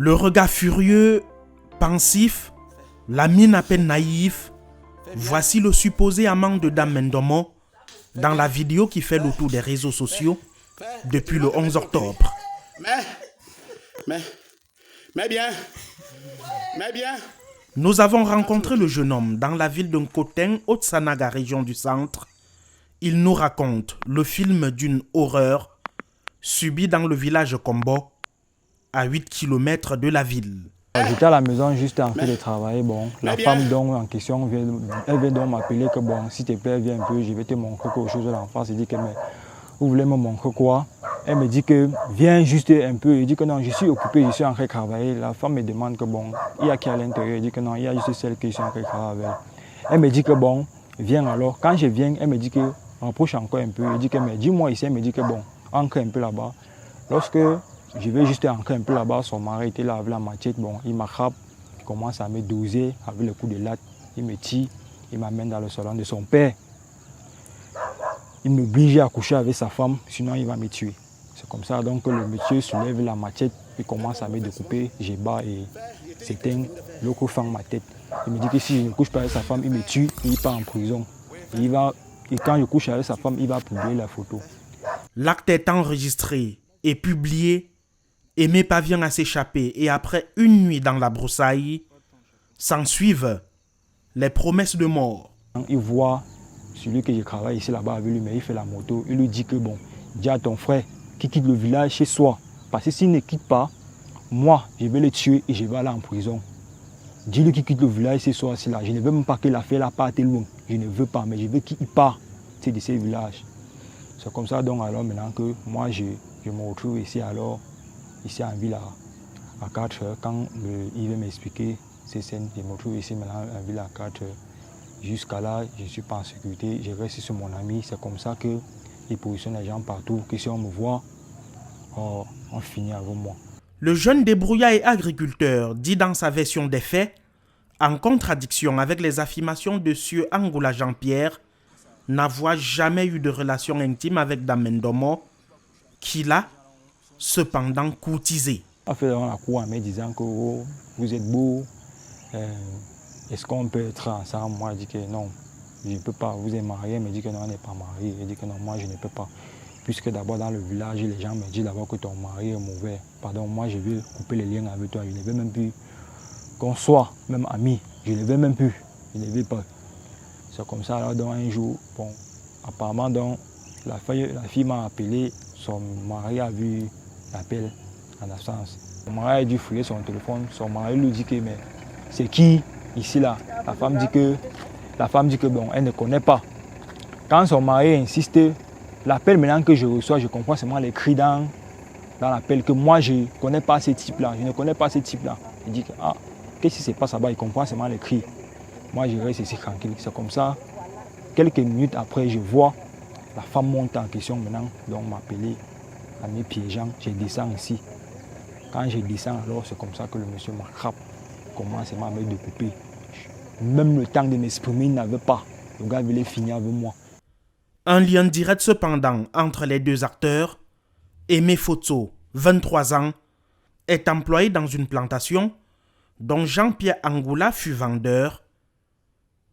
Le regard furieux, pensif, la mine à peine naïve, voici le supposé amant de Dame Ndomo dans la vidéo qui fait le tour des réseaux sociaux depuis le 11 octobre. Mais bien. Nous avons rencontré le jeune homme dans la ville de Nkoteng, Haute-Sanaga, région du centre. Il nous raconte le film d'une horreur subie dans le village Kombo, à 8 km de la ville. J'étais à la maison juste en train de travailler. Bon, la femme donc en question, elle vient donc m'appeler que bon, s'il te plaît, viens un peu, je vais te montrer quelque chose à l'enfance. Elle dit que mais vous voulez me montrer quoi? Elle me dit que viens juste un peu. Elle dit que non, je suis occupé, je suis en train de travailler. La femme me demande que bon, il y a qui à l'intérieur? Elle dit que non, il y a juste celle que je suis en train de travailler avec. Elle me dit que bon, viens alors. Quand je viens, elle me dit que rapproche encore un peu. Elle dit que mais dis-moi ici, elle me dit que bon, ancre un peu là-bas. Lorsque je vais juste ancrer un peu là-bas, son mari était là avec la machette, bon, il m'attrape, il commence à me doser avec le coup de latte, il me tire, il m'amène dans le salon de son père. Il m'oblige à coucher avec sa femme, sinon il va me tuer. C'est comme ça donc que le monsieur soulève la machette, il commence à me découper, je bats et s'éteint, le coup fend ma tête. Il me dit que si je ne couche pas avec sa femme, il me tue et il part en prison. Et quand je couche avec sa femme, il va publier la photo. L'acte est enregistré et publié. Aimé parvient à s'échapper et après une nuit dans la broussaille, s'ensuivent les promesses de mort. Il voit celui que je travaille ici là-bas avec lui, mais il fait la moto. Il lui dit que bon, dis à ton frère qui quitte le village chez soi. Parce que s'il ne quitte pas, moi, je vais le tuer et je vais aller en prison. Dis-lui qu'il quitte le village chez soi, c'est là. Je ne veux même pas que l'affaire là parte loin. Je ne veux pas, mais je veux qu'il parte de ces villages. C'est comme ça donc alors maintenant que moi je me retrouve ici alors. Ici en ville à 4 heures, quand il veut m'expliquer ces scènes, je me retrouve ici maintenant en ville à 4 heures. Jusqu'à là, je ne suis pas en sécurité, je reste sur mon ami. C'est comme ça qu'il positionne les gens partout, que si on me voit, on finit avec moi. Le jeune débrouillard et agriculteur dit dans sa version des faits, en contradiction avec les affirmations de Sieur Angoula Jean-Pierre, n'avoir jamais eu de relation intime avec Dame Ndomo, qui l'a cependant courtisé. On fait dans la cour en me disant que oh, vous êtes beau, est-ce qu'on peut être ensemble? Moi je dis que non, je ne peux pas, vous êtes marié, elle me dit que non, on n'est pas marié. Elle dit que non, moi je ne peux pas. Puisque d'abord dans le village, les gens me disent d'abord que ton mari est mauvais. Pardon, moi je veux couper les liens avec toi, je ne veux même plus qu'on soit même amis, je ne veux même plus, je ne veux pas. C'est comme ça, alors donc un jour, bon, apparemment donc, la fille m'a appelé, son mari a vu l'appel en absence. Son mari a dû fouiller son téléphone. Son mari lui dit que mais c'est qui ici là? La femme dit que bon, elle ne connaît pas. Quand son mari insiste, l'appel maintenant que je reçois, je comprends seulement les cris dans l'appel que moi je ne connais pas ce type là. Je ne connais pas ce type là. Il dit que ah, qu'est-ce qui se passe là-bas? Il comprend seulement les cris. Moi je reste ici tranquille. C'est comme ça. Quelques minutes après, je vois la femme monte en question maintenant, donc m'appeler. À mes piégeants, je descends ici. Quand je descends, alors c'est comme ça que le monsieur m'attrape, commence à me découper. Même le temps de m'exprimer, il n'avait pas. Le gars voulait finir avec moi. Un lien direct cependant entre les deux acteurs. Aimé Foto, 23 ans, est employé dans une plantation dont Jean-Pierre Angoula fut vendeur,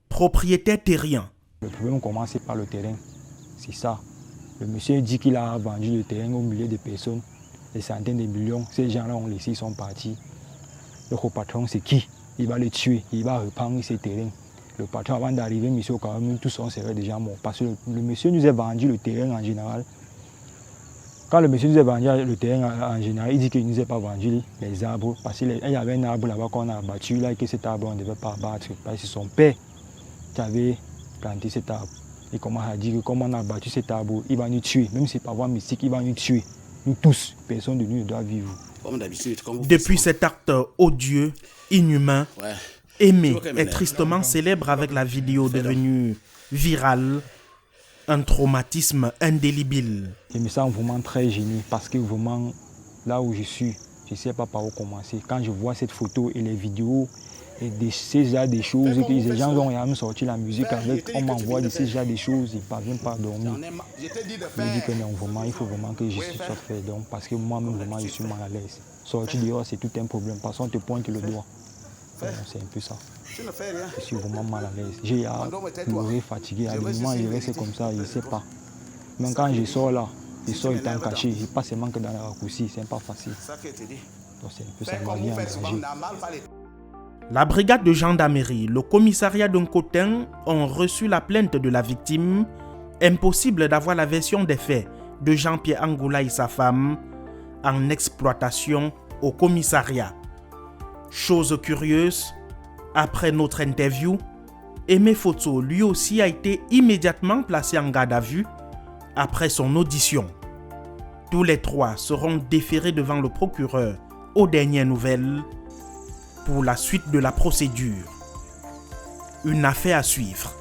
propriétaire terrien. Le problème commençait par le terrain, c'est ça. Le monsieur dit qu'il a vendu le terrain au milieu de personnes, des centaines de millions. Ces gens-là ont laissé, ils sont partis. Le patron, c'est qui? Il va le tuer, il va reprendre ces terrains. Le patron, avant d'arriver, monsieur, quand même, tous on serait déjà morts. Parce que le monsieur nous a vendu le terrain en général. Quand le monsieur nous a vendu le terrain en général, il dit qu'il ne nous a pas vendu les arbres. Parce qu'il y avait un arbre là-bas qu'on a abattu, là, et que cet arbre, on ne devait pas abattre. Parce que c'est son père qui avait planté cet arbre. Et comment a dit que comme on a abattu cet arbre, il va nous tuer. Même si c'est pas voie mystique, il va nous tuer. Nous tous, personne de nous ne doit vivre. Depuis cet acte odieux, inhumain, Aimé est tristement célèbre avec la vidéo devenue virale, un traumatisme indélébile. Je me sens vraiment très gêné parce que vraiment, là où je suis, je ne sais pas par où commencer. Quand je vois cette photo et les vidéos, et ces genres de choses, que les gens ont même sorti la musique avec, on m'envoie de ces genres de choses, ils ne parviennent pas à dormir. Je me dis que non, vraiment, il faut vraiment que je suis fait donc parce que moi-même, vraiment, je suis mal à l'aise. sortir dehors, c'est tout un problème. Parce qu'on te pointe le doigt. C'est un peu ça. Je suis vraiment mal à l'aise. J'ai pleuré, fatigué. À des moments, je reste comme ça, je ne sais pas. Même quand je sors là, je sors étant caché. Je passe seulement que dans les raccourcis, c'est pas facile. Donc c'est un peu ça, m'a bien engagé. La brigade de gendarmerie, le commissariat de Nkotin ont reçu la plainte de la victime. Impossible d'avoir la version des faits de Jean-Pierre Angoula et sa femme en exploitation au commissariat. Chose curieuse, après notre interview, Aimé Foto lui aussi a été immédiatement placé en garde à vue après son audition. Tous les trois seront déférés devant le procureur aux dernières nouvelles pour la suite de la procédure. Une affaire à suivre.